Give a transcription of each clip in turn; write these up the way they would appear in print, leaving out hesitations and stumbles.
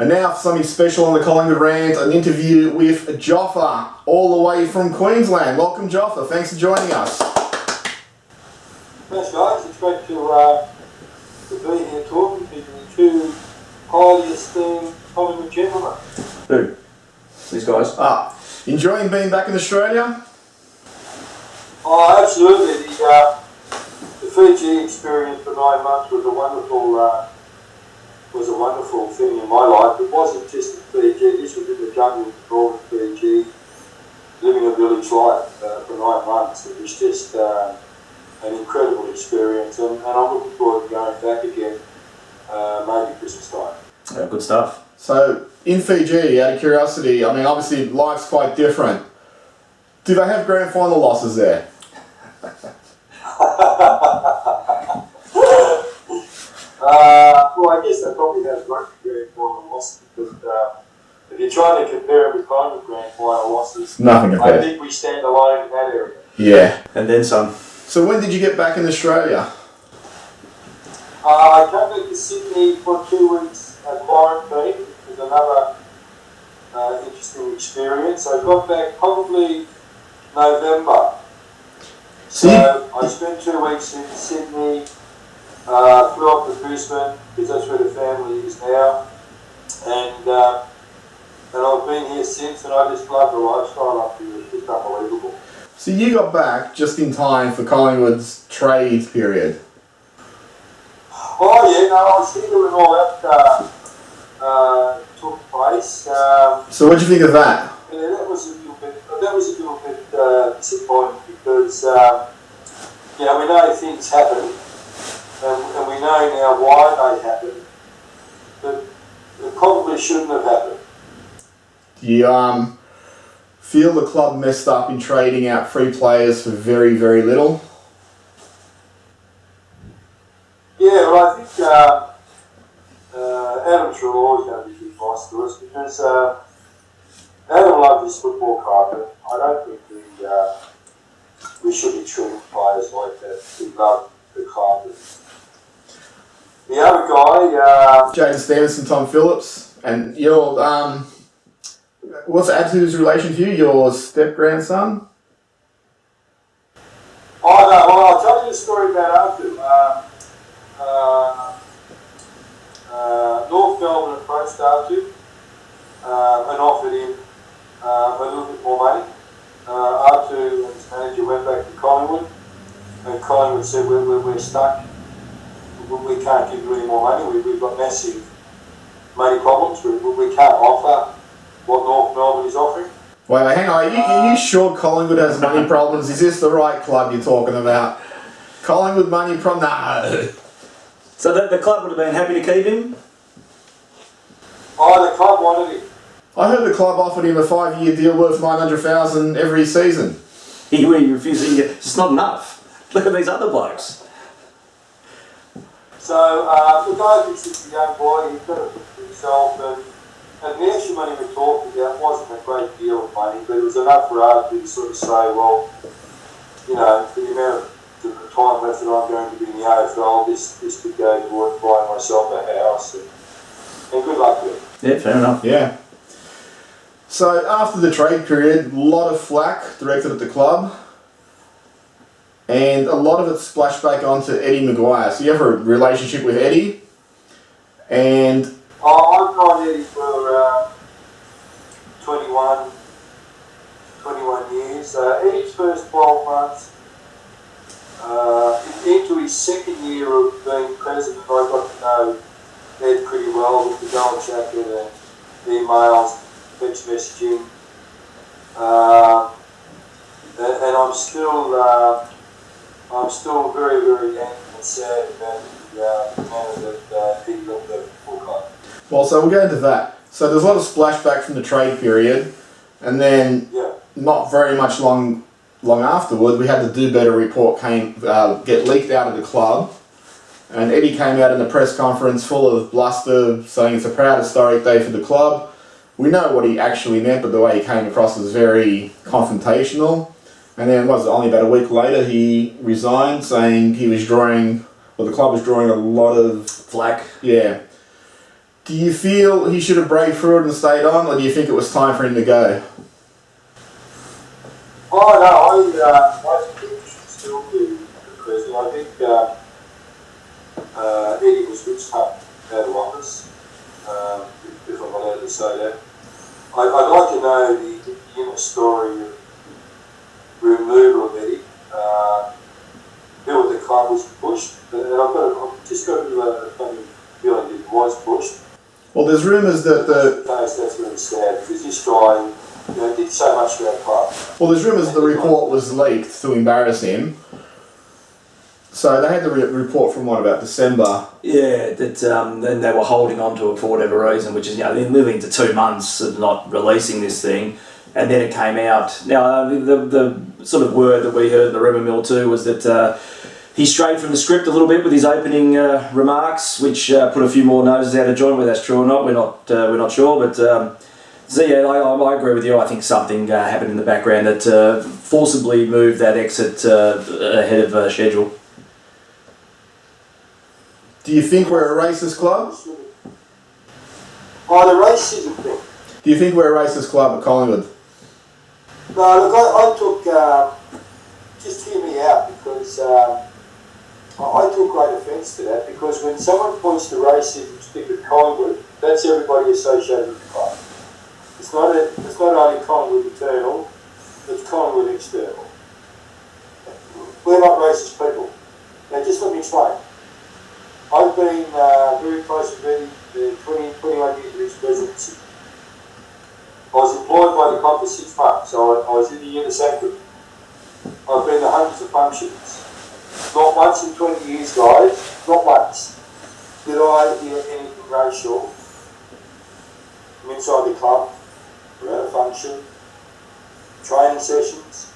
And now for something special on the Collingwood Rant, an interview with Joffa, all the way from Queensland. Welcome, Joffa. Thanks for joining us. Thanks, guys. It's great to be here talking to you, two highly esteemed Collingwood gentlemen. Who? These guys? Enjoying being back in Australia? Oh, absolutely. The Fiji experience for 9 months was a wonderful thing in my life. It wasn't just in Fiji. This was in the jungle of northern Fiji, living a village life for 9 months. It was just an incredible experience, and I'm looking forward to going back again, maybe Christmas time. Yeah, good stuff. So, in Fiji, out of curiosity, I mean, obviously life's quite different. Do they have grand final losses there? Well, I guess they probably have grand final losses, but if you're trying to compare it with Collingwood grand final losses, Nothing compared. I think we stand alone in that area. Yeah. And then some. So when did you get back in Australia? I came back to Sydney for 2 weeks quarantine, which was another interesting experience. I got back probably November. So I spent 2 weeks in Sydney, flew up to Brisbane, because that's where the family is now, and I've been here since, and I just love the lifestyle up here. It's just unbelievable. So you got back just in time for Collingwood's trade period. Oh yeah, no, I was here when all that took place. So what did you think of that? Yeah, that was a little bit disappointing because we know things happen, and we know now why they happened, but it probably shouldn't have happened. Do you feel the club messed up in trading out free players for very, very little? Yeah, well, I think Adam's always going to be good advice to us because Adam loves his football club, and I don't think we should be treating players like that. We love the club. The other guy, Jaden Stevenson, Tom Phillips, and your what's Atu's relation to you? Your step grandson? I'll tell you a story about Atu. North Melbourne approached Atu and offered him a little bit more money. Atu and his manager went back to Collingwood, and Collingwood said, we're stuck. We can't give you any more money. We've got massive money problems. We can't offer what North Melbourne is offering. Wait, hang on. Are you sure Collingwood has money problems? Is this the right club you're talking about? Collingwood money problem? No. So the club would have been happy to keep him? Oh, the club wanted him. I heard the club offered him a 5-year deal worth $900,000 every season. He refused. It's not enough. Look at these other blokes. So the guy thinks he's a young boy. He's got to think for himself, and the extra money we talked about wasn't a great deal of money, but it was enough for us to sort of say, well, you know, for the amount of the time left that I'm going to be in the AFL, this could go towards buying myself a house, and good luck to it. Yeah, fair enough. Yeah. So after the trade period, a lot of flack directed at the club, and a lot of it splashed back onto Eddie McGuire. So you have a relationship with Eddie, and I've known Eddie for 21 years. Eddie's first 12 months, into his second year of being president, I got to know Ed pretty well with the gold jacket and emails, text messaging, and I'm still very, very angry and sad about the manner that he left the football club. well, so we'll go into that. So there's a lot of splashback from the trade period, and then not very much long afterward, we had the Do Better report get leaked out of the club, and Eddie came out in a press conference full of bluster, saying it's a proud historic day for the club. We know what he actually meant, but the way he came across was very confrontational. And then, only about a week later, he resigned, saying he was the club was drawing a lot of flack. Yeah. Do you feel he should have braved through it and stayed on, or do you think it was time for him to go? Oh no, I think he should still be the president. I think Eddie was switched up out of office, if I'm allowed to say that. I'd like to know the inner story of removal of Eddie. Bill at the club was pushed, and I've just got a funny feeling that he was pushed. Well, there's rumours that That's really sad because this guy, did so much for our club. Well, there's rumours the report was leaked to embarrass him. So they had the report from about December? Yeah, that then they were holding on to it for whatever reason, which is, they're living to 2 months of not releasing this thing, and then it came out. Now, the sort of word that we heard in the rumour mill too was that he strayed from the script a little bit with his opening remarks, which put a few more noses out of joint. Whether that's true or not, we're not sure. But so yeah, I agree with you. I think something happened in the background that forcibly moved that exit ahead of schedule. Do you think we're a racist club? Oh, the racism thing. Do you think we're a racist club at Collingwood? No, look, I took, just hear me out, because I took great offence to that, because when someone points to racism stick with Collingwood, that's everybody associated with the club. It's not only Collingwood internal, it's Collingwood external. We're not racist people. Now just let me explain. I've been very close to Eddie the 21 years of his presidency. I was employed by the club for 6 months, so I was in the inner sanctum. I've been to hundreds of functions. Not once in 20 years, guys, not once, did I hear anything racial from inside the club, or at a function, training sessions.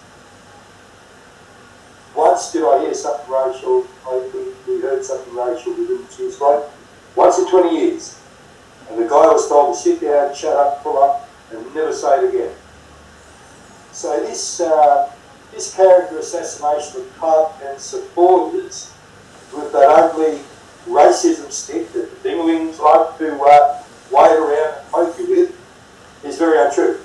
Once did I hear something racial, we heard something racial within 2 years ago. Once in 20 years. And the guy was told to sit down, shut up, pull up, and never say it again. So this character assassination of club and supporters with that ugly racism stick that the dinglings like to wave around and poke you with is very untrue.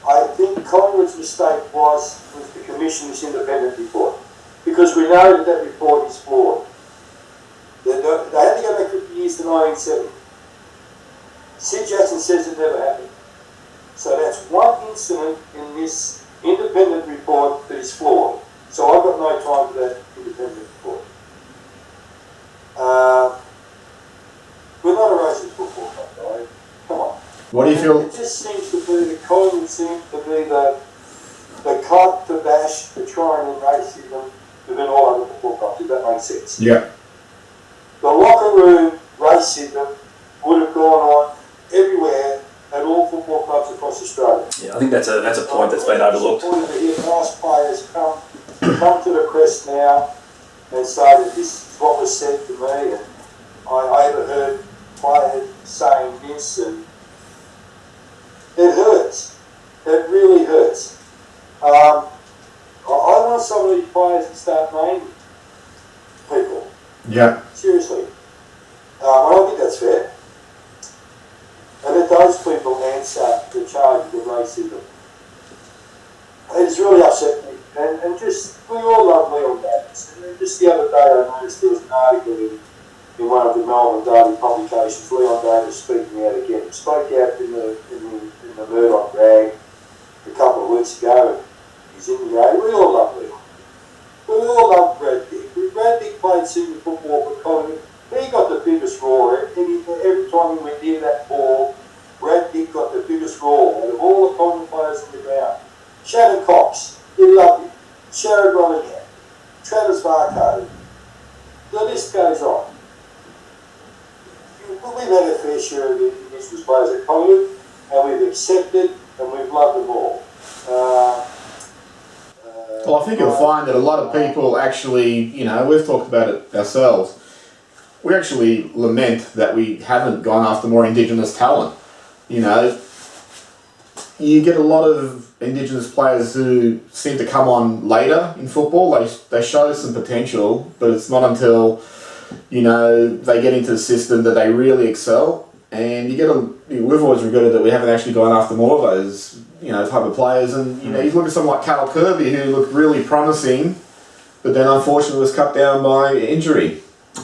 I think Collingwood's mistake was to commission this independent report, because we know that report is flawed. They had to go back 50 years to 1970. Sid Jackson says it never happened. So that's one incident in this independent report that is flawed. So I've got no time for that independent report. We're not a racist football club, guys. Come on. What do you feel? It just seems to be, the Collingwood seems to be the club to bash, to try and racism within all other football clubs, if that makes sense. Yeah. The locker room racism would have gone on everywhere at all football clubs across Australia. Yeah, I think that's a point that's been overlooked. I'm disappointed to hear nice players come to the crest now and say that this is what was said to me, and I overheard players saying this, and it hurts. It really hurts. I want some of these players to start naming people. Yeah. Seriously. I don't think that's fair. And let those people answer the charges of racism. It's really upset me. And just, we all love Leon Davis. And then just the other day I noticed there was an article in one of the Melbourne daily publications, Leon Davis speaking out again. He spoke out in the Murdoch rag a couple of weeks ago. He's in the game. We all love Leon. We all love Brad Dick. Brad Dick played senior football for Collingwood. He got the biggest roar. Every time he went near that ball, Brad Dick got the biggest roar out of all the Collingwood players on the ground. Shannon Cox, he loved him. Sherrod Rollingham, Travis Varco. The list goes on. We've had a fair share of Indigenous players at Collingwood, and we've accepted and we've loved them all. Well, I think you'll find that a lot of people actually, we've talked about it ourselves. We actually lament that we haven't gone after more Indigenous talent. You get a lot of Indigenous players who seem to come on later in football. They show some potential, but it's not until, they get into the system that they really excel. And we've always regretted that we haven't actually gone after more of those, type of players. And, you look at someone like Cal Kirby, who looked really promising, but then unfortunately was cut down by injury.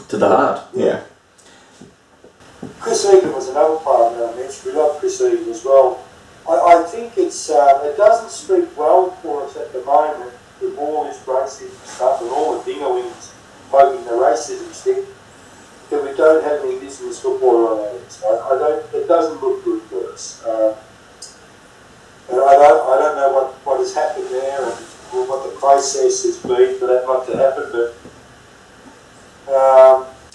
To the heart. Yeah. Chris Egan was another player that I mentioned. We love Chris Egan as well. I think it doesn't speak well for us at the moment with all this racism stuff and all the dingoings poking the racism stick, that we don't have any Indigenous footballer on our list. It doesn't look good for us. And I don't know what has happened there and what the process has been for that not to happen, but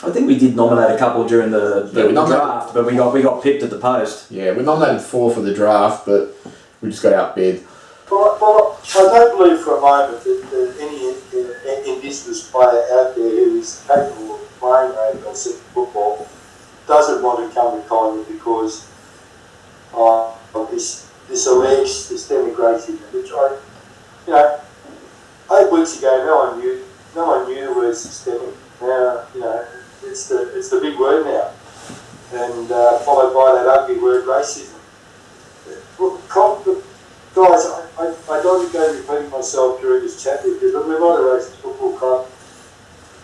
I think we did nominate a couple during the draft, but we got picked at the post. Yeah, we nominated 4 for the draft, but we just got outbid. Well, I don't believe for a moment that any Indigenous player out there who is capable of playing AFL football doesn't want to come to Collingwood because of this alleged systemic racism, which 8 weeks ago no one knew the word systemic. Now, it's the big word now, and followed by that ugly word racism. Guys, I don't go repeating myself during this chat with you, but we're not a racist football club.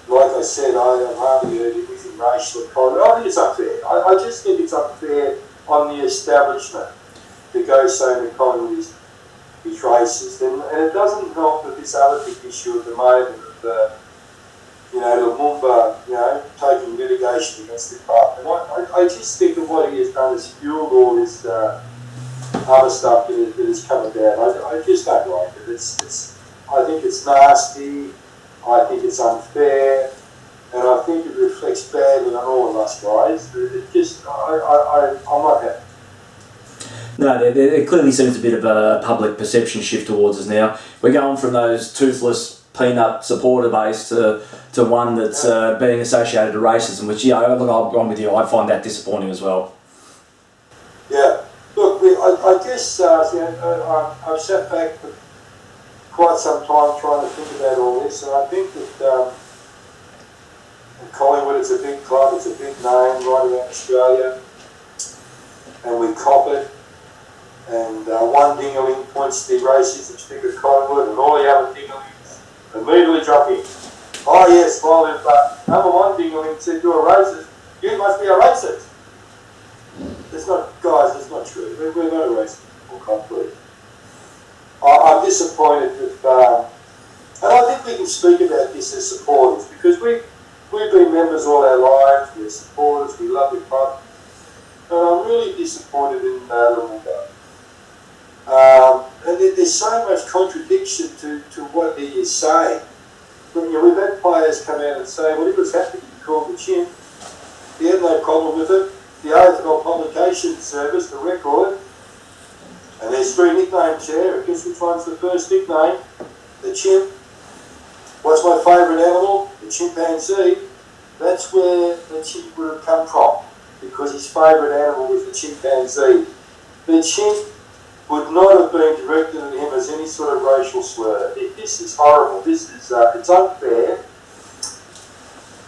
Like I said, I have hardly heard anything racial at Collingwood. I think it's unfair. I just think it's unfair on the establishment to go saying that Collingwood is racist, and it doesn't help with this other big issue at the moment of Lumumba, taking litigation against the club. And I just think that what he has done has fueled all this other stuff that has come about. I just don't like it. I think it's nasty. I think it's unfair, and I think it reflects badly on all of us guys. I'm not happy. No, there clearly seems a bit of a public perception shift towards us now. We're going from those toothless peanut supporter base to one that's being associated with racism, which, look, I'm with you, I find that disappointing as well. Yeah, look, I guess I've sat back for quite some time trying to think about all this, and I think that Collingwood, it's a big club, it's a big name right around Australia, and we cop it. And one dingaling points to the racism stick at Collingwood, and all the other dingalings immediately jump in. Oh yes, well if number one dingaling said you're a racist, you must be a racist. It's not, guys, it's not true. We're not a racist club, please. I'm disappointed with, and I think we can speak about this as supporters, because we've been members all our lives, we're supporters, we love the club, and I'm really disappointed in Lumumba. And there's so much contradiction to what he is saying. We've had players come out and say, well, he was happy to be called the chimp. He had no problem with it. The AFL Publication Service, the record, and there's 3 nicknames there. Guess which one's the first nickname? The chimp. What's my favourite animal? The chimpanzee. That's where the chimp would have come from, because his favourite animal was the chimpanzee. The chimp would not have been directed at him as any sort of racial slur. This is horrible. This is it's unfair.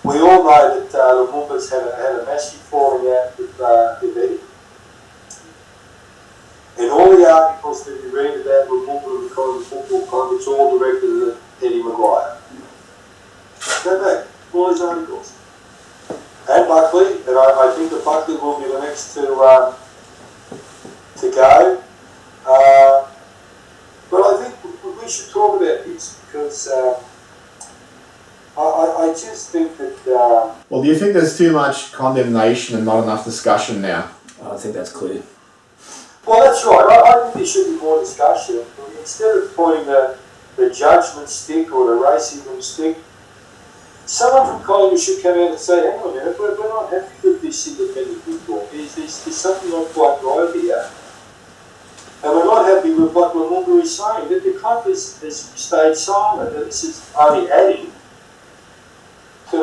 We all know that Lumumba's had a massive falling out with Eddie. And all the articles that you read about Lumumba and the Collingwood Football Club, it's all directed at Eddie McGuire. Go back, all these articles. And Buckley, and I think that Buckley will be the next to go. But I think we should talk about this, because I just think that... Well, do you think there's too much condemnation and not enough discussion now? I think that's clear. Well, that's right. I think there should be more discussion. Instead of pointing the judgment stick or the racism stick, someone from Collingwood should come out and say, hang on a minute, we're not happy with this independent football. There's something not quite right here. And we're not happy with what Lumumba is saying, that the club has stayed silent, and this is only adding to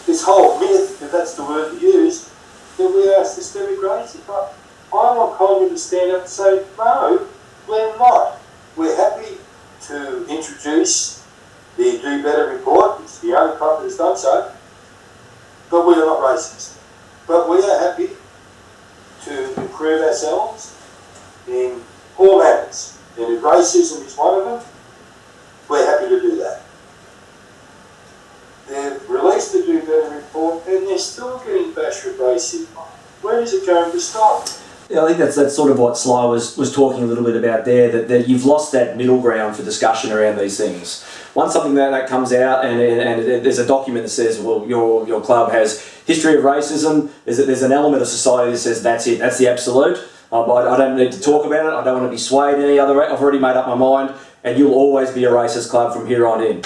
this whole myth, if that's the word to use, that we are systemic racism. I want Collingwood to stand up and say, no, we're not. We're happy to introduce the Do Better report. It's the only club that has done so, but we are not racist. But we are happy to improve ourselves in all matters. And if racism is one of them, we're happy to do that. They've released the Do Better report and they're still getting bashed with racism. When is it going to stop? Yeah, I think that's sort of what Sly was talking a little bit about there, that you've lost that middle ground for discussion around these things. Once something that comes out and there's a document that says, well, your club has history of racism, there's an element of society that says that's it, that's the absolute. I don't need to talk about it, I don't want to be swayed any other way, I've already made up my mind, and you'll always be a racist club from here on in.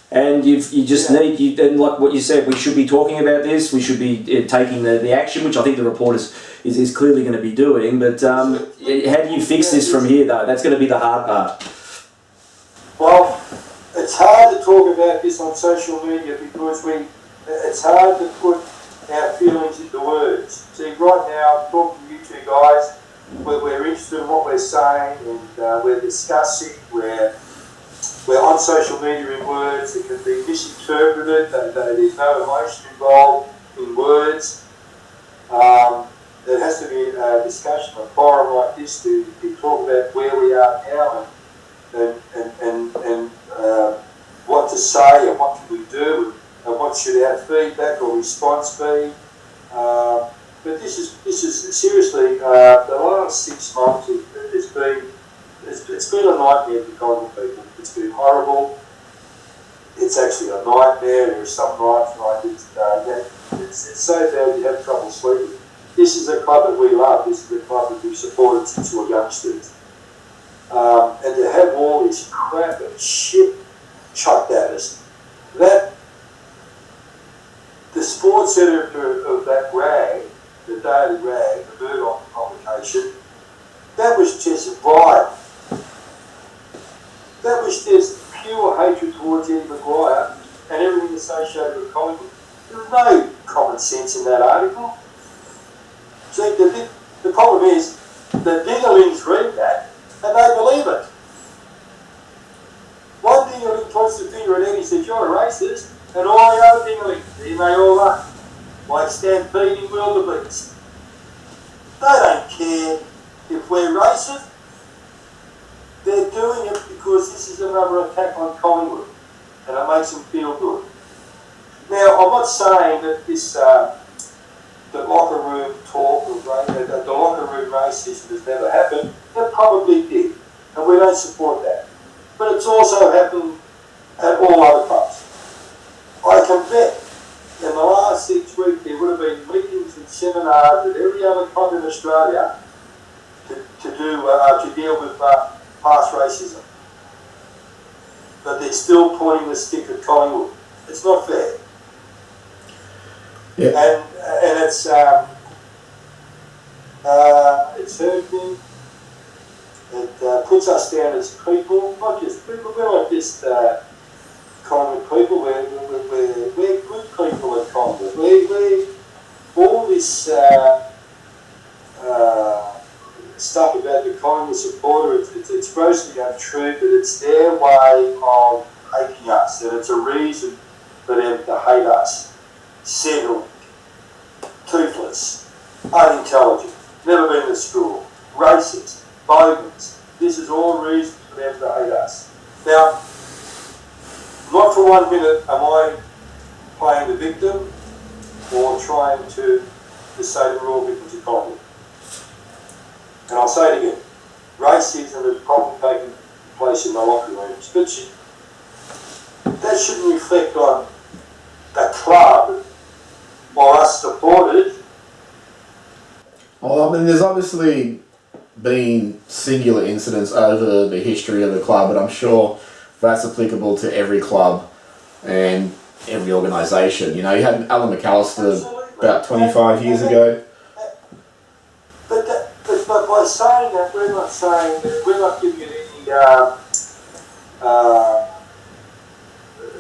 And you just need, and like what you said, we should be talking about this, we should be taking the action, which I think the report is clearly going to be doing, but how do you fix this from here though? That's going to be the hard part. Well, it's hard to talk about this on social media because it's hard to put our feelings into words. See, right now, I'm talking to you two guys, we're interested in what we're saying and we're discussing, we're on social media in words that can be misinterpreted, there's no emotion involved in words. There has to be a discussion, a forum like this to talk about where we are now and what to say and what can we do and what should our feedback or response be. But this is seriously, the last 6 months it's been a nightmare for Collingwood people. It's been horrible. It's actually a nightmare. There are some nights like it's so bad you have trouble sleeping. This is a club that we love. This is a club that we've supported since we were youngsters. And to have all this crap and shit chucked at us, that the sports editor of that rag, the Daily Rag, the Murdoch publication, that was just vile. That was just pure hatred towards Eddie McGuire and everything associated with Collingwood. There was no common sense in that article. See, the problem is the dinglings read that and they believe it. One dingling points the finger at Eddie and says, "You're a racist," and all the other dinglings, and they all are, like stampeding wildebeest. They don't care if we're racist. They're doing it because this is another attack on Collingwood and it makes them feel good. Now, I'm not saying that this, the locker room talk, the locker room racism has never happened. It probably did, and we don't support that. But it's also happened at all other clubs. I can bet in the last 6 weeks there would have been meetings and seminars at every other club in Australia to deal with past racism. But they're still pointing the stick at Collingwood. It's not fair. Yeah. And it's hurt me. It puts us down as people, not just people. We're not just Collingwood people. We're good people at Collingwood. We all this stuff about the Collingwood supporter, it's grossly untrue, but it's their way of hating us, and it's a reason for them to hate us. Settled, toothless, unintelligent, never been to school, racist, bogus. This is all reasons for them to hate us. Now, not for 1 minute am I playing the victim or trying to say that we're all victims of Collingwood. And I'll say it again, racism has probably taken place in the locker rooms, but that shouldn't reflect on the club or us supporters. Well, I mean, there's obviously been singular incidents over the history of the club, but I'm sure that's applicable to every club and every organisation. You know, you had Alan McAllister Absolutely. About 25 years ago. But by saying that, we're not saying that we're not giving it any.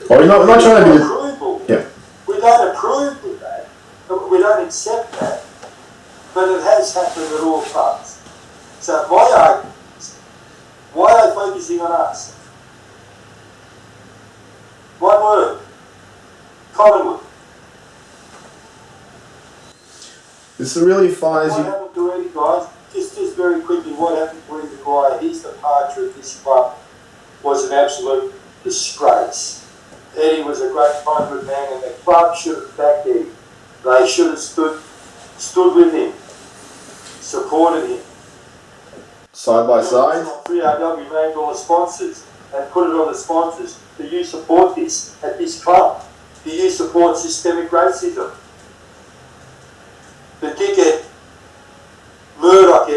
We're not trying to be. Approval. Yeah. We don't approve of that. We don't accept that. But it has happened at all clubs. So my argument is, why are they focusing on us? One word. Collingwood. This really fires What you. happened to Eddie, guys? Just very quickly, what happened to Eddie McGuire? His departure at this club was an absolute disgrace. Eddie was a great Collingwood man, and the club should have backed Eddie. They should have stood with him, supported him. Side by side. 3RW named all the sponsors and put it on the sponsors. Do you support this at this club? Do you support systemic racism? The dickhead Murdoch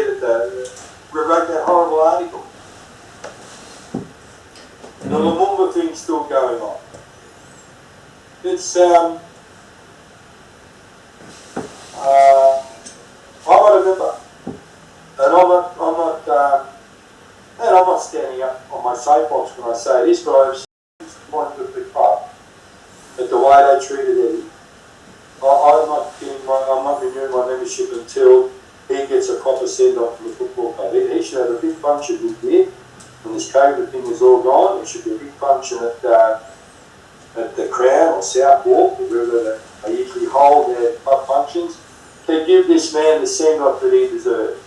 wrote that horrible article. The Lumumba thing's still going on. It's I'm not a member, and I'm not standing up on my soapbox when I say this, but I'm disappointed with the club at the way they treated Eddie. I'm not renewing my membership until he gets a proper send-off from the football club. He should have a big function this year. When this COVID thing is all gone, there should be a big function at the Crown or South Walk, wherever they usually hold their club functions, to give this man the send-off that he deserves.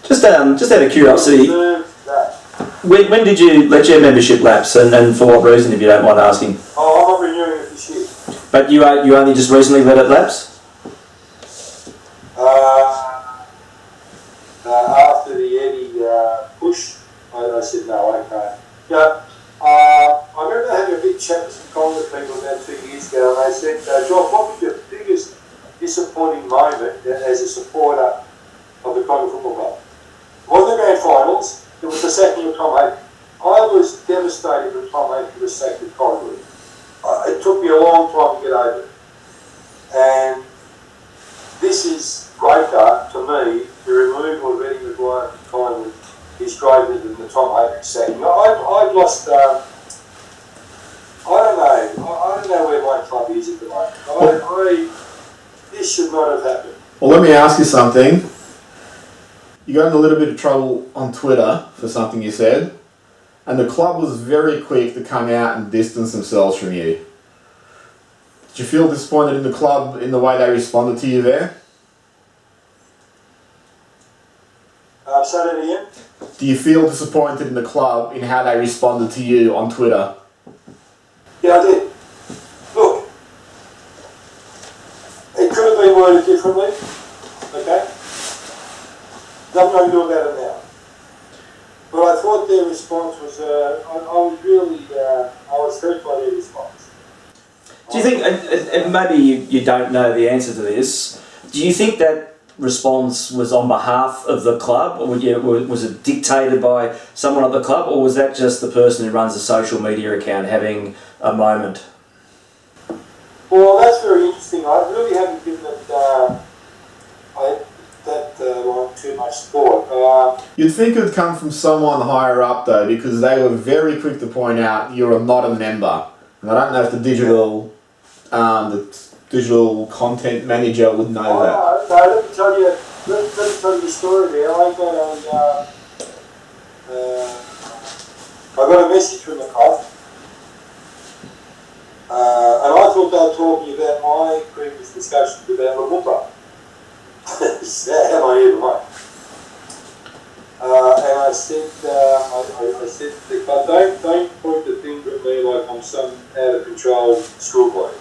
Just out of curiosity, when did you let your membership lapse, and for what reason, if you don't mind asking? Oh, I'm not renewing it this year. But you only just recently let it lapse? After the Eddie push, I said no, I can't. Yeah, I remember having a big chat with some Collingwood people about 2 years ago, and they said, Joffa, what was your biggest disappointing moment as a supporter of the Collingwood Football Club? It wasn't the grand finals, it was the sacking of Tom Hagen. I was devastated when Tom Hagen was sacked at Collingwood. It took me a long time to get over it. And this is greater, to me, the removal of Eddie McGuire from Collingwood is greater than the Tom Hagen sacking. I've lost, I don't know where my club is at the moment. This should not have happened. Well, let me ask you something. You got in a little bit of trouble on Twitter for something you said, and the club was very quick to come out and distance themselves from you. Did you feel disappointed in the club in the way they responded to you there? Say that again? Do you feel disappointed in the club in how they responded to you on Twitter? Yeah, I did. Look, it could have been worded differently, okay? Nothing I can do about it now. But I thought their response was, I was hurt by their response. Do you think, and maybe you don't know the answer to this, do you think that response was on behalf of the club, or was it dictated by someone at the club, or was that just the person who runs the social media account having a moment? Well, that's very interesting. I really haven't given it one too much thought. You'd think it would come from someone higher up though, because they were very quick to point out you're not a member. And I don't know if the digital content manager would know that. No, let me tell you the story there. I got a message from the club, and I thought they were talking about my previous discussions about Lumumba. How am I even right? And I said to the club, don't point the finger at me like I'm some out of control schoolboy.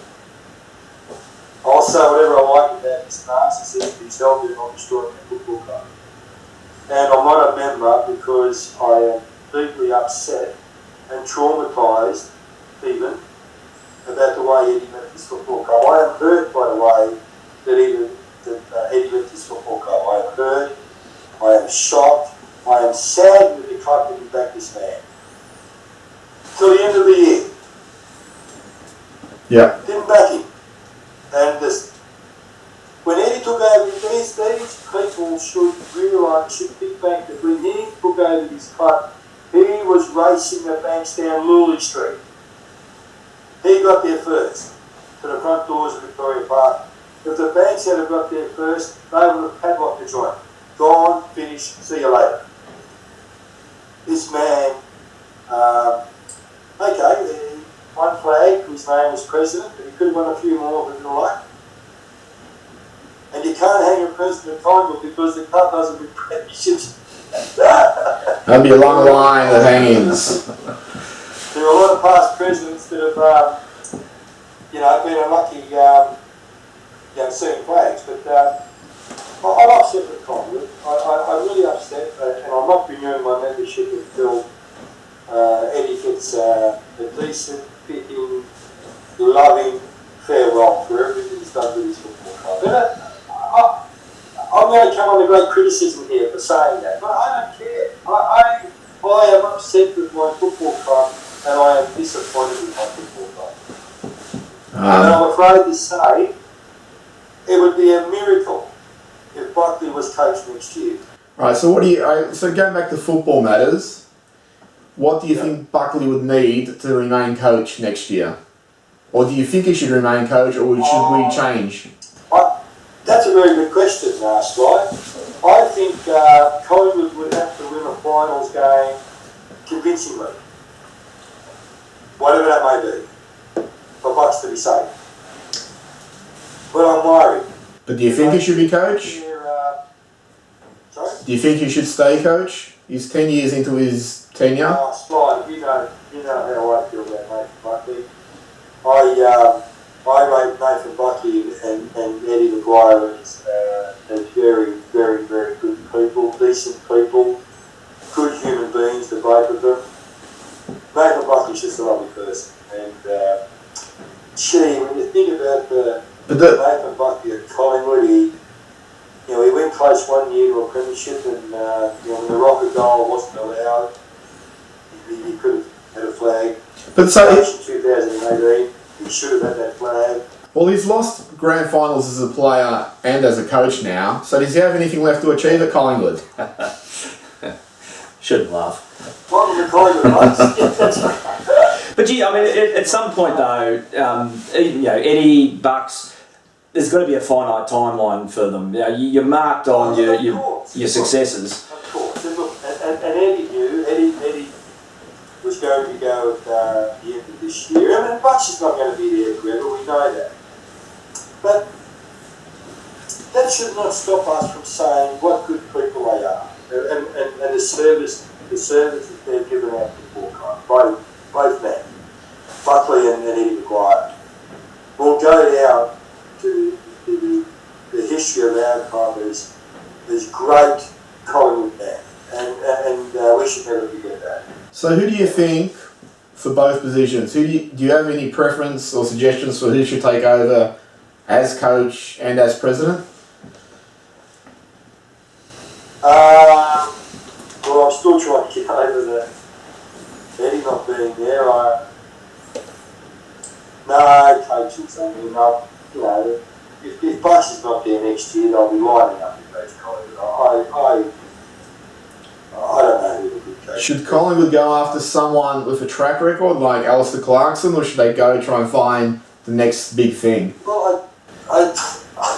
I'll say whatever I like about this narcissist himself and I'm destroying the football club. And I'm not a member because I am deeply upset and traumatised even about the way Eddie left this football club. I am hurt by the way that Eddie left this football club. I am hurt, I am shocked, I am sad that the club didn't back this man. Till the end of the year. Yeah. Didn't back him. And when Eddie took over, these people should realise, should think back that when he took over this club, he was racing the banks down Lully Street. He got there first, to the front doors of Victoria Park. If the banks had got there first, they would have padlocked the joint. Gone, finished, see you later. This man, one flag, his name was president, but he could have won a few more with no luck. And And you can't hang a president at Collingwood because the club doesn't win premierships. There'll be a long line of hangings. There are a lot of past presidents that have, been unlucky, seeing flags. But I'm upset with Collingwood. I'm really upset, and I'm not renewing my membership until Eddie gets a decent, fitting, loving farewell for everything he's done with his football club. I'm going to come on a great criticism here for saying that, but I don't care. I am upset with my football club, and I am disappointed with my football club. And I'm afraid to say it would be a miracle if Buckley was coach next year. Right, so so going back to football matters, what do you think Buckley would need to remain coach next year? Or do you think he should remain coach, or should we change? That's a very good question, Sly. I think Collingwood would have to win a finals game convincingly, whatever that may be, for Bucks to be safe. But I'm worried. But do you think he should be coach? Sorry? Do you think he should stay coach? He's 10 years into his tenure. Sly, you know how I feel about Nathan Buckley. I rate Nathan Buckley and Eddie McGuire as very, very, very good people, decent people, good human beings, the both of them. Nathan Buckley's just a lovely person. And when you think about Nathan Buckley at Collingwood, he went close one year to a premiership, and when the rocket goal wasn't allowed, he could have had a flag. But so in 2018, he should have had that flag. Well, he's lost grand finals as a player and as a coach now. So does he have anything left to achieve at Collingwood? Shouldn't laugh. Welcome to Collingwood, mate. But gee, I mean, at some point though, Eddie, Bucks, there's got to be a finite timeline for them. You're marked on your successes. Of course. And look, and Eddie knew. Eddie was going to go at the end of this year. I mean, Bucks is not going to be there forever. We know that. But that should not stop us from saying what good people they are, and the service that they've given our football club, both men, Buckley and Eddie McGuire, will go down to the history of our club as great Collingwood men, and we should never forget that. So who do you think, for both positions, do you have any preference or suggestions for who should take over as coach and as president? Well, I'm still trying to get over the Eddie not being there. No, coaches. I mean, if Bush is not there next year, they'll be lining up to coach Collingwood. I don't know who the good coach is. Should Collingwood go after someone with a track record like Alistair Clarkson, or should they go try and find the next big thing? Well, I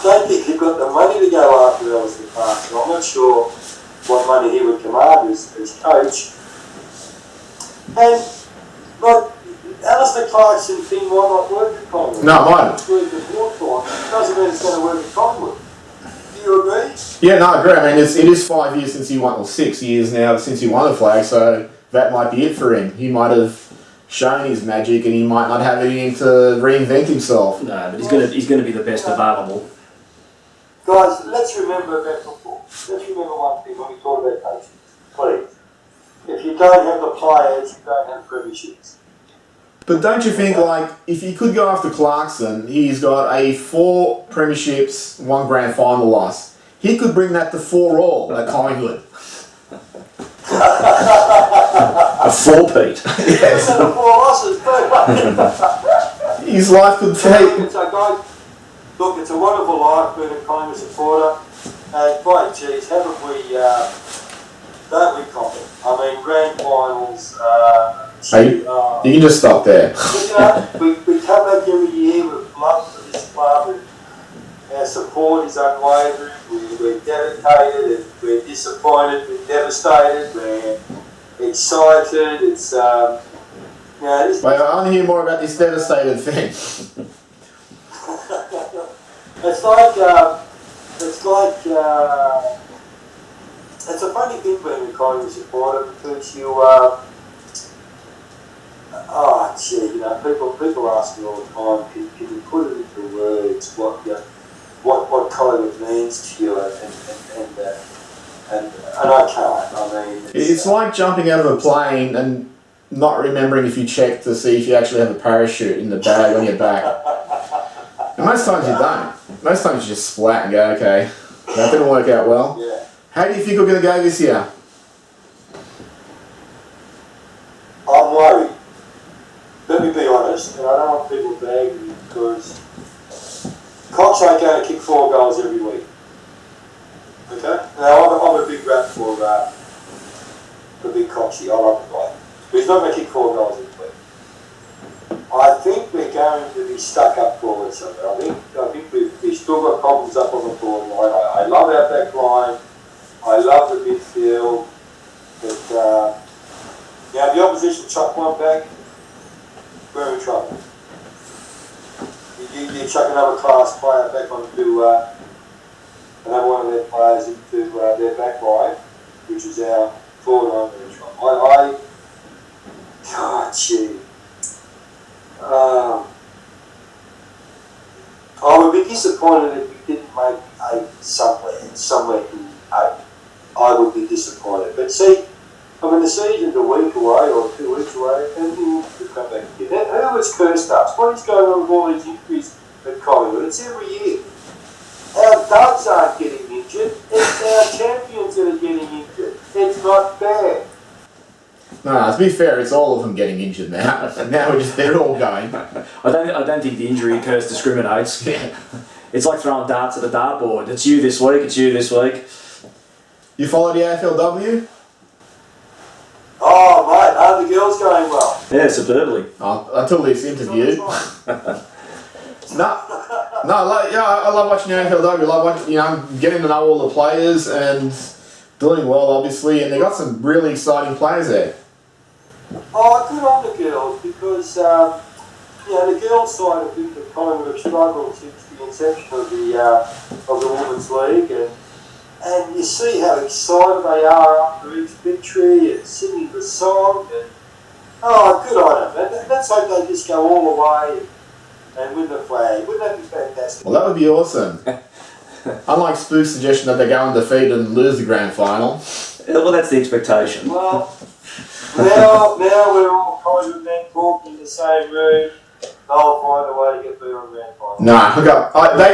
don't think they've got the money to go after Alistair Clarkson. I'm not sure what money he would command as coach. And, Alistair Clarkson thing might not work at Collingwood. No, it mightn't. It's worked at Hawthorn. It doesn't mean it's going to work at Collingwood. Do you agree? Yeah, no, I agree. I mean, it is 5 years since he won, or 6 years now since he won a flag, so that might be it for him. He might have shown his magic, and he might not have anything to reinvent himself. No, but he's going to be the best available. Guys, let's remember about football. Let's remember one thing when we talk about coaching. Please. If you don't have the players, you don't have premierships. But don't you think, if he could go after Clarkson, he's got 4 premierships, 1 grand final loss. He could bring that to 4 all at Collingwood. A 4-peat. Yes. 4 losses, too. His life could take... So, guys, look, it's a wonderful life being a Collingwood supporter. And, by geez, haven't we, don't we cop it? I mean, grand finals... Hey, you can just stop there. We come back every year with love for this club, and our support is unwavering. We're dedicated, and we're disappointed, we're devastated, we're excited. It's Wait, I want to hear more about this devastated thing. it's it's a funny thing being a Collingwood supporter because you, people ask me all the time, can you put it into words what Collingwood means to you, and I can't. I mean, It's like jumping out of a plane and not remembering if you check to see if you actually have a parachute in the bag on your back. And most times you don't. Most times you just splat and go, okay, that didn't work out well. Yeah. How do you think we're going to go this year? I'm worried. Let me be honest, and I don't want people to bag me because Cox ain't going to kick 4 goals every week. Okay? Now, I'm a big rat for big Coxie. I love the guy. But he's not going to kick 4 goals every week. I think we're going to be stuck up forward somewhere. I think we've still got problems up on the forward line. I love our back line. I love the midfield. But now the opposition chuck one back, we're in trouble. You chuck another class player back onto another one of their players into their back line, which is our forward line. We're in trouble. I would be disappointed if we didn't make 8 somewhere in 8. I would be disappointed. But see, I mean, the season's a week away or 2 weeks away, and we'll come back again. Who has cursed us? What is going on with all these injuries at Collingwood? It's every year. Our duds aren't getting injured. It's our champions that are getting injured. It's not fair. No, to be fair, it's all of them getting injured now. And now they're all going. I don't think the injury curse discriminates. Yeah. It's like throwing darts at a dartboard. It's you this week, it's you this week. You follow the AFLW? Oh, mate, are the girls going well? Yeah, superbly. Oh, until this interview. I love watching the AFLW. I love watching, getting to know all the players and doing well, obviously. And they got some really exciting players there. Oh, good on the girls because the girls' side of the Collingwood have struggled since the inception of the Women's League, and you see how excited they are after each victory and singing the song. And good on them. And let's hope they just go all the way and win the flag. Wouldn't that be fantastic? Well, that would be awesome. Unlike Spook's suggestion that they go undefeated and lose the grand final. Well, that's the expectation. Well, now we're all Collingwood men talking in the same room. They'll find a way to get through a grand final. No, look, They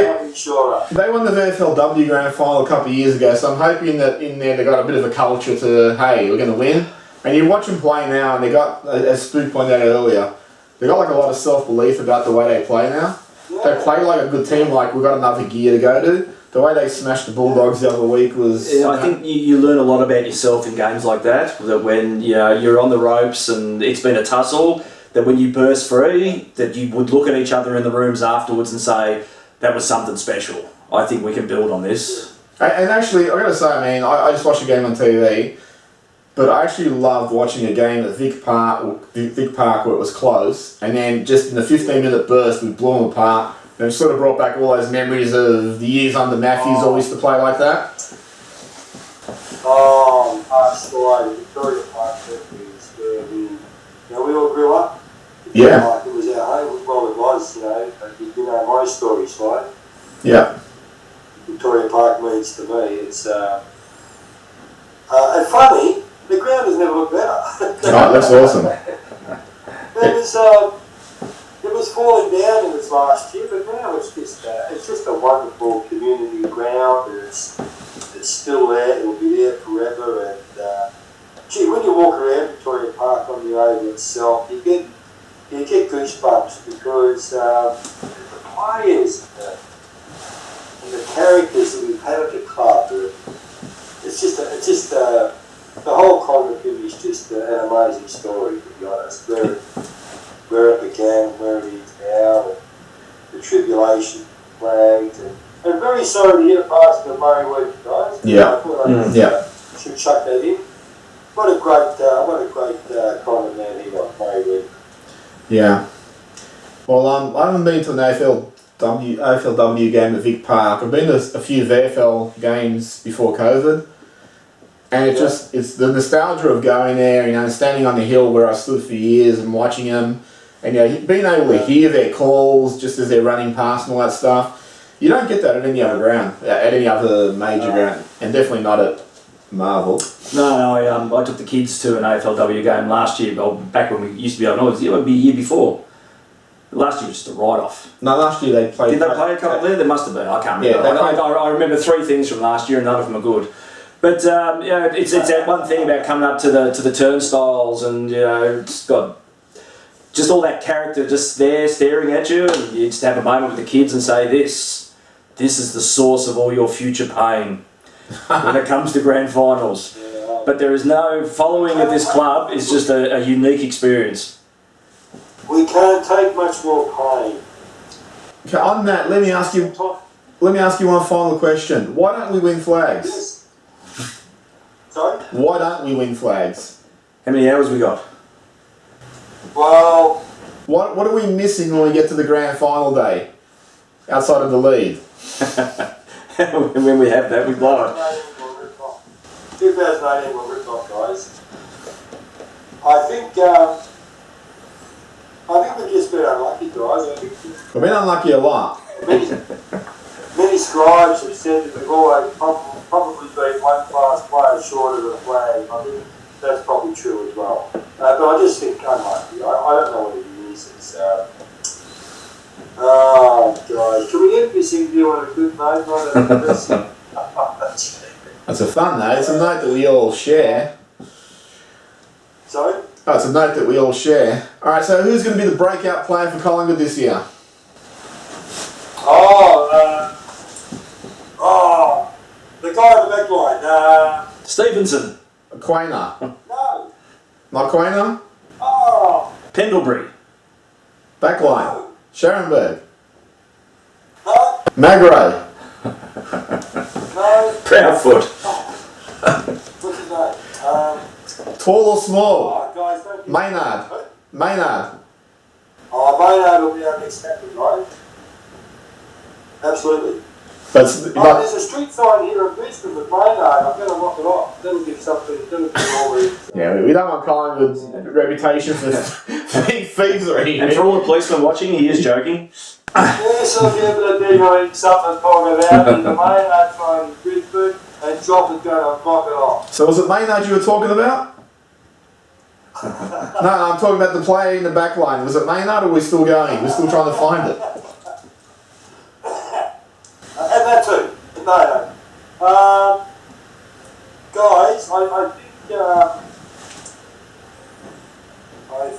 they won the VFLW grand final a couple of years ago, so I'm hoping that in there they got a bit of a culture to, hey, we're going to win. And you watch them play now, and they got, as Spook pointed out earlier, they got like a lot of self-belief about the way they play now. Yeah. They play like a good team, like we've got another gear to go to. The way they smashed the Bulldogs the other week was... Yeah, I think you learn a lot about yourself in games like that when you're on the ropes and it's been a tussle, that when you burst free, that you would look at each other in the rooms afterwards and say, that was something special. I think we can build on this. And actually, I've got to say, I just watched a game on TV, but I actually loved watching a game at Vic Park where it was close, and then just in the 15-minute burst, we blew them apart. And it sort of brought back all those memories of the years under Matthews all used to play like that. Sly, Victoria Park, where we all grew up. Yeah. It was our home. Well, it was, you know my story, Sly. Yeah. Victoria Park means to me, it's and funny, the ground has never looked better. Oh, that's awesome. It was falling down in its last year, but now it's just a wonderful community ground. It's still there. It'll be there forever. And when you walk around Victoria Park on the oval itself, you get goosebumps because the players and the characters that we've had at the club, it's just the whole Collingwood is just an amazing story, to be honest. Where it began, where it is now, and the tribulation flags, and very sorry to hear the passing of Murray Weed, guys. Yeah. I thought I should chuck that in. What a great Collingwood man he was, Murray Weed. Yeah. Well, I haven't been to an AFLW game at Vic Park. I've been to a few VFL games before COVID, and it's the nostalgia of going there, you know, standing on the hill where I stood for years and watching them, and you know, being able to hear their calls just as they're running past and all that stuff. You don't get that at any other ground, at any other major ground, and definitely not at Marvel. No, I took the kids to an AFLW game last year, back when we used to be up north. It would be a year before. Last year was just a write-off. No, last year they played... Did they play a couple there? There must have been. I can't remember. Yeah, I remember 3 things from last year and none of them are good. But, you know, it's that one thing about coming up to the turnstiles and, you know, it's got just all that character just there staring at you, and you just have a moment with the kids and say, this is the source of all your future pain when it comes to grand finals. Yeah. But there is no following of this club. It's just a unique experience. We can't take much more pain. Okay, on that, let me ask you one final question. Why don't we win flags? Yes. Sorry? Why don't we win flags? How many hours we got? Well... What are we missing when we get to the grand final day? Outside of the lead? When we have that, we blow it. 2018 we'll rip off, guys. I think we've just been unlucky, guys. We've been unlucky a lot. Many scribes have said that we've always probably been one class player short of the flag. I think that's probably true as well. But I just think unlucky. I don't know what it is. It's, guys. Can we end this interview on a good note? That's a fun note. It's a note that we all share. Sorry? Oh, it's a note that we all share. Alright, so who's going to be the breakout player for Collingwood this year? The guy on the back line. Stevenson. Quainer. No. Not Quainer? Oh. Pendlebury. Backline. No. Sharonberg. No. Magro. No. Proudfoot. What's his name? Tall or small? Guys, don't give Maynard. Maynard. Maynard will be our next captain, right? Absolutely. But there's a street sign here in Brisbane with Maynard. I'm going to lock it off. That'll give something. That'll give all the... yeah, we don't want Collingwood's reputation for thievery. And for all the policemen watching, he is joking. Yes, I'll be able to do something to talk about. And the Maynard sign in Brisbane, and Joffa's going to knock it off. So was it Maynard you were talking about? No, I'm talking about the player in the back line. Was it Maynard or are we still going? We're still trying to find it. And that too. No. Guys, I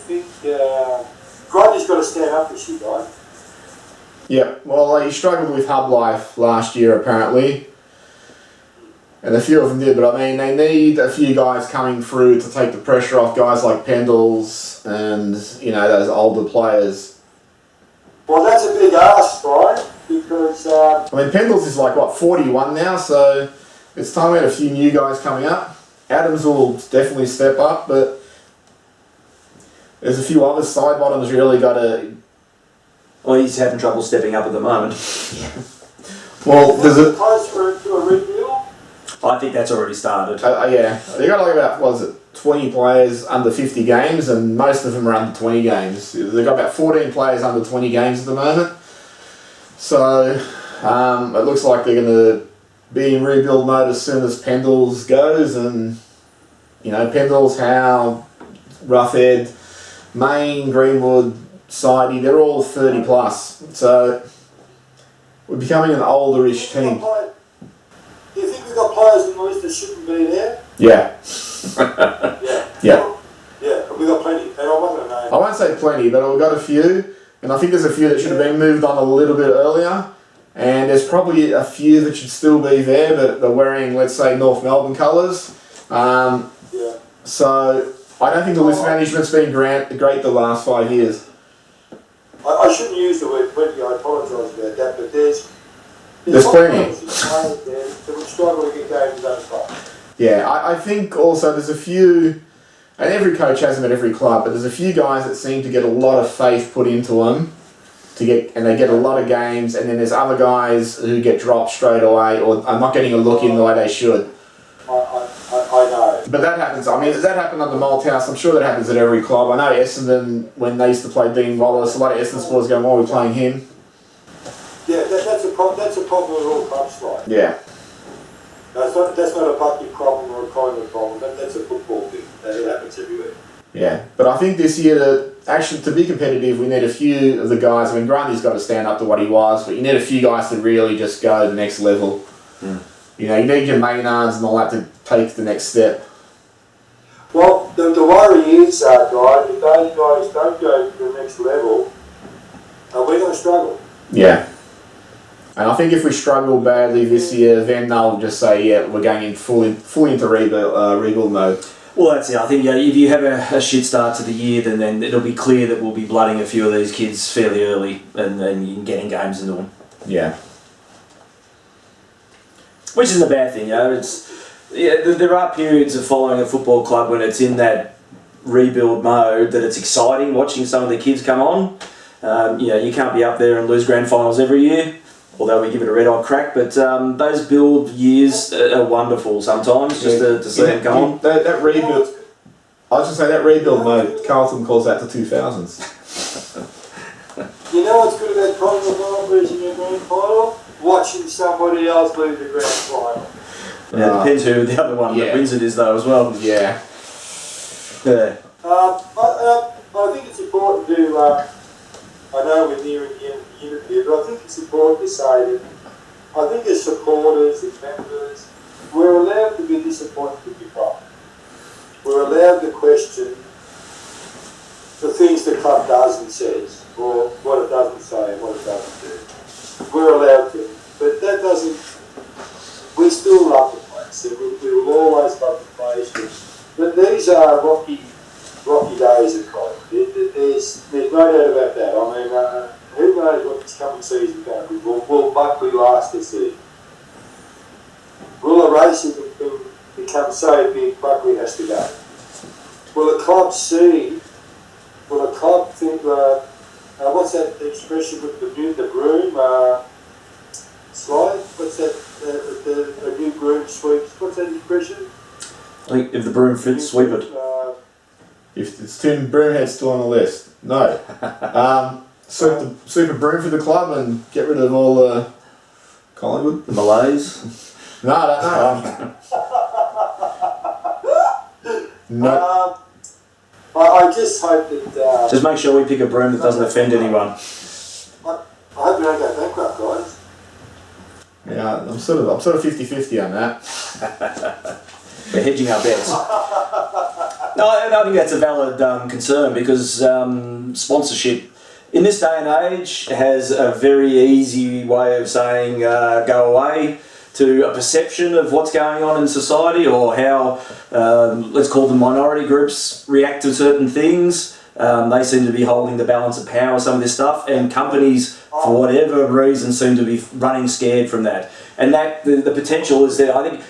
think Grundy's got to stand up this year, guys. Yeah, well, he struggled with hub life last year apparently. And a few of them did, but I mean, they need a few guys coming through to take the pressure off guys like Pendles and, you know, those older players. Well, that's a big ask, right? Because... I mean, Pendles is like, what, 41 now, so it's time we had a few new guys coming up. Adams will definitely step up, but there's a few other side bottoms really got to... Well, he's having trouble stepping up at the moment. Well, there's a... Close to a rebuild? I think that's already started. Yeah, they got like about, what is it, 20 players under 50 games, and most of them are under 20 games. They've got about 14 players under 20 games at the moment. So, it looks like they're going to be in rebuild mode as soon as Pendles goes, and, you know, Pendles, Howe, Roughhead, Main, Greenwood, Sidey, they're all 30 plus. So, we're becoming an olderish team. Do you think we've got players in the list that shouldn't be there? Yeah. Yeah. Yeah, we've got plenty. And I won't say plenty, but we've got a few. And I think there's a few that should have been moved on a little bit earlier. And there's probably a few that should still be there, but they're wearing, let's say, North Melbourne colours. So I don't think the list management's been great the last 5 years. I shouldn't use the word plenty, I apologise about that, but there's plenty. That would struggle to get games done. Yeah, I think also there's a few, and every coach has them at every club, but there's a few guys that seem to get a lot of faith put into them, and they get a lot of games, and then there's other guys who get dropped straight away or are not getting a look in the way they should. I know. But that happens. I mean, that happened under Malthouse. I'm sure that happens at every club. I know Essendon, when they used to play Dean Wallace, a lot of Essendon supporters going, "Oh, we're playing him." Yeah, that's a problem with all clubs, like. Yeah. No, that's not a bucket problem or a Collingwood problem. That's a football thing. That happens everywhere. Yeah, but I think this year, to be competitive, we need a few of the guys. I mean, Grundy's got to stand up to what he was, but you need a few guys to really just go to the next level. You know, you need your Maynards and all that to take the next step. Well, the worry is, guys, if those guys don't go to the next level, we're going to struggle. Yeah. And I think if we struggle badly this year, then they'll just say, yeah, we're going in fully into rebuild mode. Well, that's it. I think if you have a shit start to the year, then it'll be clear that we'll be blooding a few of these kids fairly early and getting games into them. Yeah. Which isn't a bad thing, you know. There are periods of following a football club when it's in that rebuild mode that it's exciting watching some of the kids come on. You can't be up there and lose grand finals every year, although we give it a red-hot crack. But those build years are wonderful sometimes, just to see them come on. That rebuild, I was just say that rebuild mode, Carlton calls that the 2000s. You know what's good about Collingwood losing a grand final? Watching somebody else lose a grand final. Yeah, it depends who the other one that wins it is, though, as well. Yeah. Yeah. I think it's important to, I know we're nearing the end of the interview, but I think it's important to say that I think as supporters, as members, we're allowed to be disappointed with the club. We're allowed to question the things the club does and says, or what it doesn't say and what it doesn't do. We're allowed to. But that doesn't... We still love the place. We will always love the place. But these are rocky days at Collingwood. There's no doubt about that. I mean, who knows what this coming season is going to be? Will Buckley last this season? Will a racing become so big Buckley has to go? Will a club see? Will a club think, what's that expression with the broom? Sly? What's that? The new broom sweeps. What's that expression? I think if the broom fits, sweep it. If it's Tim Broomhead's still on the list, no. Sweep a broom for the club and get rid of all the Collingwood. The Malays. No, I don't know. No. I just hope that... Just make sure we pick a broom that doesn't offend anyone. I hope we don't go bankrupt, guys. Yeah, I'm sort of 50-50 on that. We're hedging our bets. No, I think that's a valid concern because sponsorship in this day and age has a very easy way of saying go away to a perception of what's going on in society or how, let's call them minority groups, react to certain things. They seem to be holding the balance of power, some of this stuff, and companies, for whatever reason, seem to be running scared from that. And that the potential is there. I think,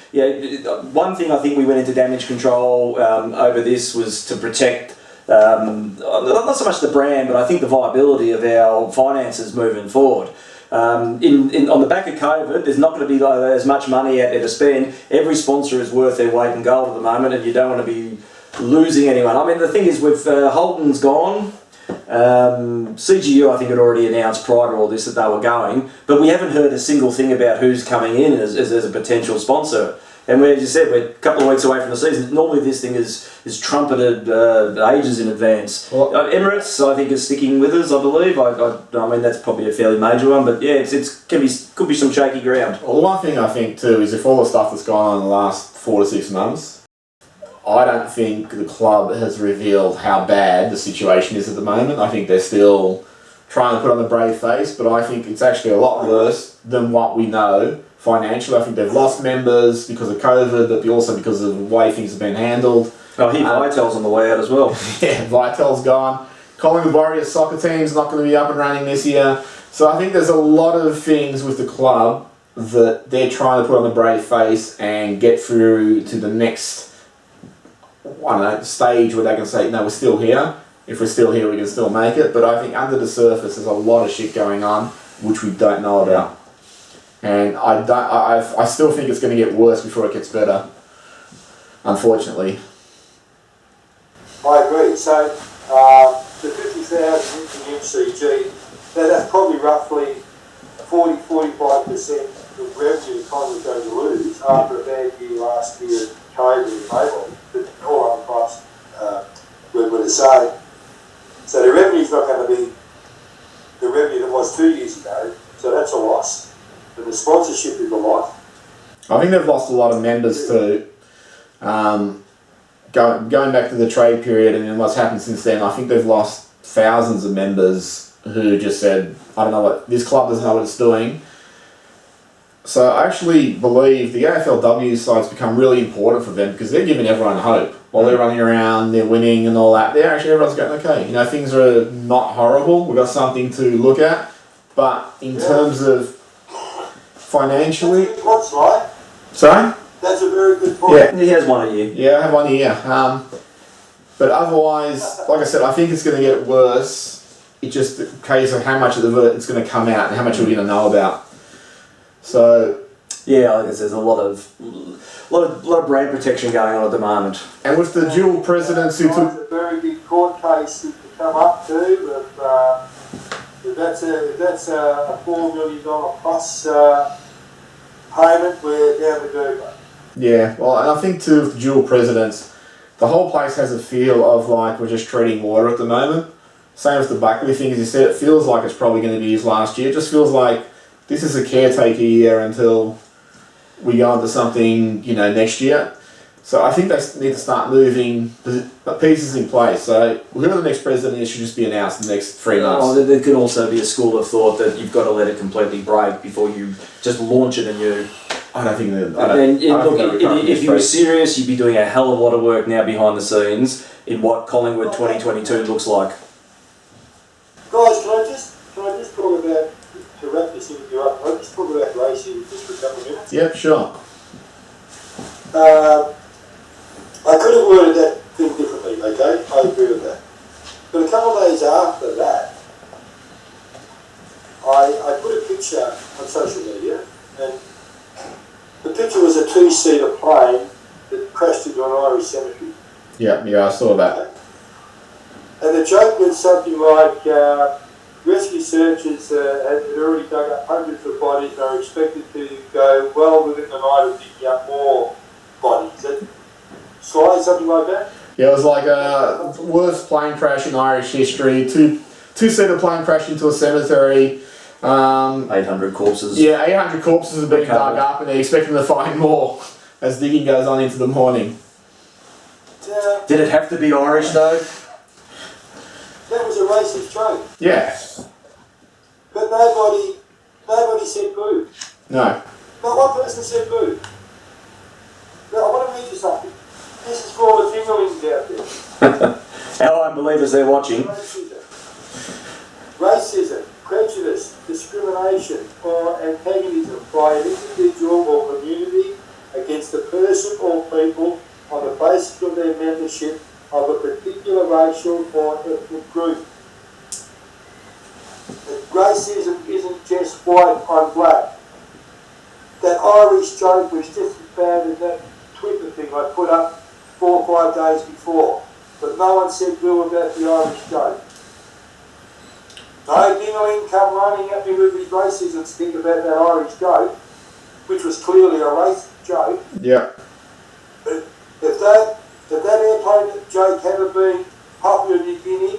one thing I think we went into damage control over this was to protect not so much the brand, but I think the viability of our finances moving forward. On the back of COVID, there's not going to be as much money out there to spend. Every sponsor is worth their weight in gold at the moment, and you don't want to be losing anyone. I mean, the thing is, with Holden's gone, CGU I think had already announced prior to all this that they were going, but we haven't heard a single thing about who's coming in as a potential sponsor. And as you said, we're a couple of weeks away from the season. Normally this thing is trumpeted ages in advance. Well, Emirates, I think, is sticking with us, I believe. I mean, that's probably a fairly major one, but yeah, could be some shaky ground. Well, the one thing I think too is if all the stuff that's gone on in the last 4 to 6 months, I don't think the club has revealed how bad the situation is at the moment. I think they're still trying to put on the brave face, but I think it's actually a lot worse than what we know financially. I think they've lost members because of COVID, but also because of the way things have been handled. Oh, Vitel's on the way out as well. Yeah, Vitel's gone. Collingwood Warriors soccer team's not going to be up and running this year. So I think there's a lot of things with the club that they're trying to put on the brave face and get through to the next stage where they can say, no, we're still here. if we're still here, we can still make it. But I think under the surface, there's a lot of shit going on which we don't know about, and I still think it's going to get worse before it gets better. Unfortunately. I agree. So the 50,000 in MCG, that's probably roughly 40-45% of revenue the Collingwood going to lose after a bad year last year, COVID and mobile. But all other clubs were the same. So the revenue's not going to be the revenue that was 2 years ago. So that's a loss. And the sponsorship is a lot. I think they've lost a lot of members too. Going back to the trade period and then what's happened since then, I think they've lost thousands of members who just said, I don't know what, this club doesn't know what it's doing. So I actually believe the AFLW side's become really important for them because they're giving everyone hope. While they're running around, they're winning and all that, everyone's going, okay, things are not horrible, we've got something to look at. But in terms of financially... That's a good point, Sly. Sorry? That's a very good point. Yeah. He has one a year. Yeah, I have one a year. But otherwise, like I said, I think it's going to get worse. It's just a case of how much of it's going to come out and how much are we going to know about. So... Yeah, I guess there's a lot of brand protection going on at the moment. And with the dual presidents who took... a very big court case to come up to, if that's a $4 million plus payment, we're down the Goober. Yeah, well, and I think too, with the dual presidents, the whole place has a feel of like we're just treading water at the moment. Same with the Buckley thing, as you said, it feels like it's probably going to be his last year. It just feels like this is a caretaker year until we go into something, next year. So I think they need to start moving the pieces in place. So whoever the next president is should just be announced in the next 3 months. Oh, there could also be a school of thought that you've got to let it completely break before you just launch it anew. I don't think that... If you were serious, you'd be doing a hell of a lot of work now behind the scenes in what Collingwood 2022 looks like. Guys, can I just talk about, to wrap this interview up, can I just talk about racing just for a couple of minutes? Yep, sure. I could have worded that thing differently, okay? I agree with that. But a couple of days after that, I put a picture on social media, and the picture was a 2-seater plane that crashed into an Irish cemetery. Yeah, I saw that. And the joke was something like, rescue searchers had already dug up hundreds of bodies and are expected to go well within the night of digging up more bodies. Sly, something like that? Yeah, it was like a worst plane crash in Irish history. Two-seater plane crashed into a cemetery. 800 corpses. Yeah, 800 corpses have been dug up and they're expecting to find more as digging goes on into the morning. Did it have to be Irish though? That was a racist joke. Yeah. But nobody said boo. No. Not one person said boo. Now, I want to read you something. This is for all the dinglings out there. Our unbelievers, they're watching. Racism, prejudice, discrimination, or antagonism by an individual or community against a person or people on the basis of their membership of a particular racial or ethnic group. Racism isn't just white on black. That Irish joke was just as bad as that Twitter thing I put up 4 or 5 days before. But no one said boo about the Irish joke. No dingling come running at me with his racism stick about that Irish joke, which was clearly a racist joke. Yeah. But if that airplane joke hadn't been Papua New Guinea,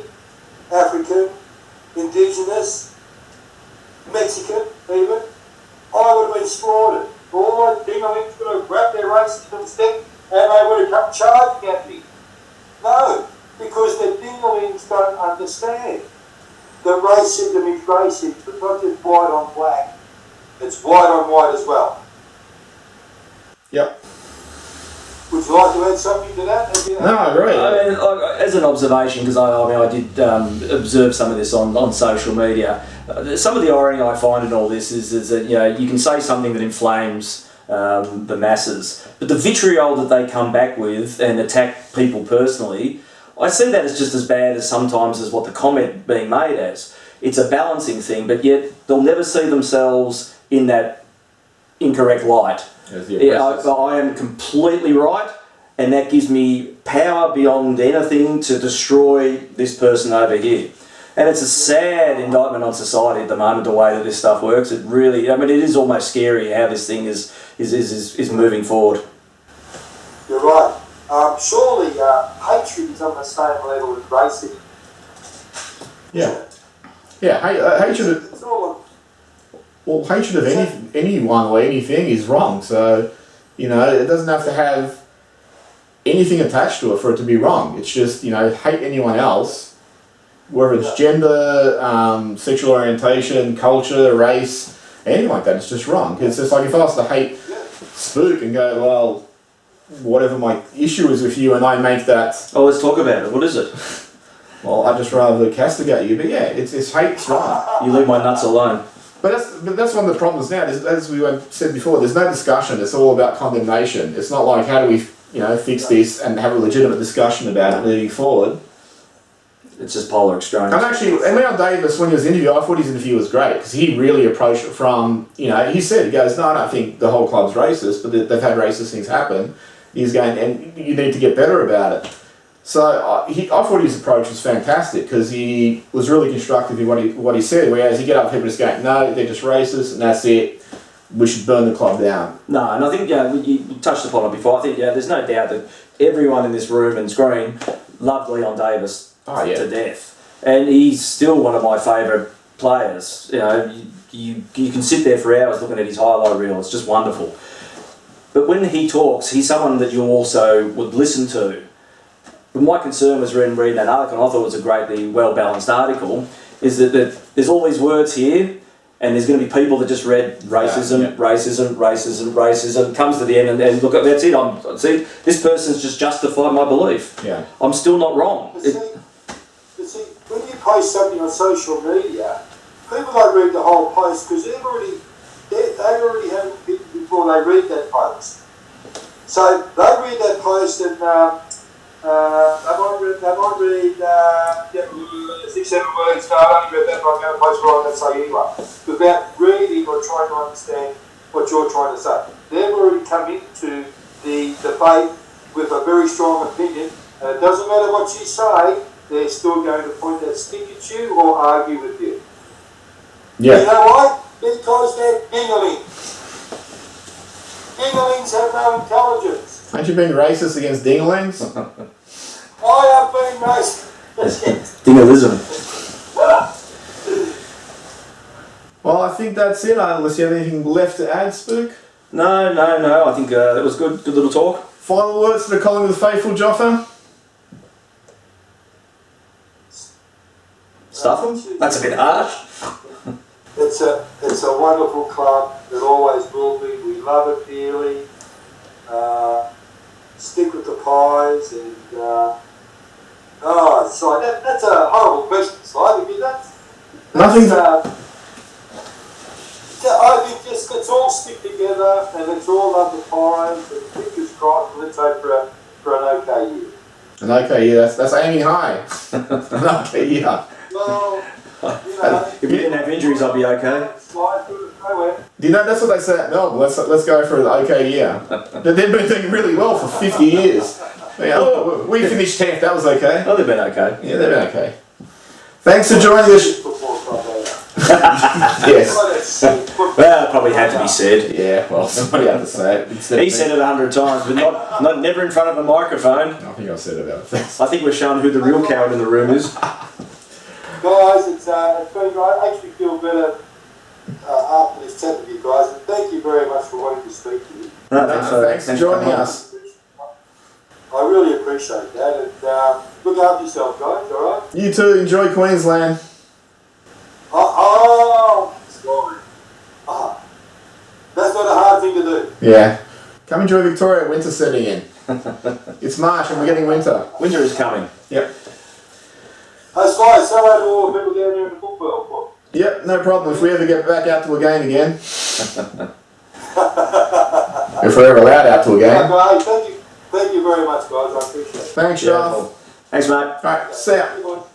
African, Indigenous, Mexican even, I would have been slaughtered. All my dinglings would have grabbed their racism stick and they would have come charging at me. No, because the dinglings don't understand that racism is racist, but not just white on black, it's white on white as well. Yep. Would you like to add something to that? No, I agree. I mean, as an observation, because I did observe some of this on social media. Some of the irony I find in all this is that you can say something that inflames the masses, but the vitriol that they come back with and attack people personally, I see that as just as bad as sometimes as what the comment being made as. It's a balancing thing, but yet they'll never see themselves in that incorrect light. I am completely right, and that gives me power beyond anything to destroy this person over here. And it's a sad indictment on society at the moment, the way that this stuff works. It really, I mean, it is almost scary how this thing is moving forward. You're right. Surely hatred is on the same level as racism. Yeah. Yeah, hatred of, It's all well, hatred of anyone or anything is wrong. So, you know, it doesn't have to have anything attached to it for it to be wrong. It's just, you know, hate anyone else, whether it's gender, sexual orientation, culture, race, anything like that. It's just wrong. It's just like if I was to hate Spook and go, well, whatever my issue is with you, and I make that. Oh, let's talk about it. What is it? Well, I'd just rather castigate you. But yeah, it's hate's wrong. You leave my nuts alone. But that's one of the problems now. As we said before, there's no discussion. It's all about condemnation. It's not like how do we, you know, fix this and have a legitimate discussion about it moving forward. It's just polar extremes. And actually, Leon Davis, when he was interviewed, I thought his interview was great because he really approached it from, you know, he goes, no, I don't think the whole club's racist, but they've had racist things happen. He's going, and you need to get better about it. So I thought his approach was fantastic because he was really constructive in what he said, whereas you get up people just going, no, they're just racist and that's it. We should burn the club down. No, and I think you touched upon it before. I think there's no doubt that everyone in this room and screen loved Leon Davis to death, and he's still one of my favourite players. You know, you can sit there for hours looking at his highlight reel. It's just wonderful. But when he talks, he's someone that you also would listen to. But my concern was reading that article, and I thought it was a greatly well-balanced article, is that there's all these words here, and there's going to be people that just read racism, racism, comes to the end and look, that's it, see, this person's just justified my belief. Yeah. I'm still not wrong. But see, when you post something on social media, people don't read the whole post because they already have an opinion before they read that post. So they read that post and they might read 6, 7 words, no, I only read that, but I'm going to post what I'm going to say anyway, without reading or trying to understand what you're trying to say. They've already come into the debate with a very strong opinion, and it doesn't matter what you say, they're still going to point that stick at you or argue with you. Yeah. You know why? Because they're dinglings. Dinglings have no intelligence. Aren't you being racist against dinglings? I have been racist. Dingalism. Well, I think that's it, unless you have anything left to add, Spook. No. I think that was good little talk. Final words to the Collingwood faithful, Joffa? Stuff them? That's a bit harsh. It's a wonderful club. It always will be. We love it dearly. Stick with the Pies and Sly, that's a horrible question, Sly, because Nothing. I think just let's all stick together and let's all love the Pies and fingers crossed. Let's hope for an okay year. An okay year. That's aiming high. An okay year. Well, you know, If you didn't have injuries, I'd be okay. Sly, nowhere. Do you know that's what they say at Melbourne? Let's go for an okay year. They've been doing really well for 50 years. Yeah, we finished 10th. That was okay. Oh, they've been okay. Yeah, they've been okay. Thanks for joining us. Yes. Well, it probably had to be said. Yeah. Well, somebody had to say it. He said it 100 times, but never in front of a microphone. I think I said it about it. I think we're showing who the real coward in the room is. Guys, it's been great. I actually feel better after this chat with you guys. And thank you very much for wanting to speak to me. No, Thanks for joining us. I really appreciate that. And look after yourself, guys, alright? You too. Enjoy Queensland. Sorry. That's not a hard thing to do. Yeah. Come enjoy Victoria. Winter setting in. It's March and we're getting winter. Winter is coming. Yep. Sly, say hello to all the people down here in the football club. Yep, no problem. If we ever get back out to a game again. If we're ever allowed out to a game. Okay, thank you very much, guys. I appreciate it. Thanks, Joff. Thanks, mate. All right, see ya. Good one.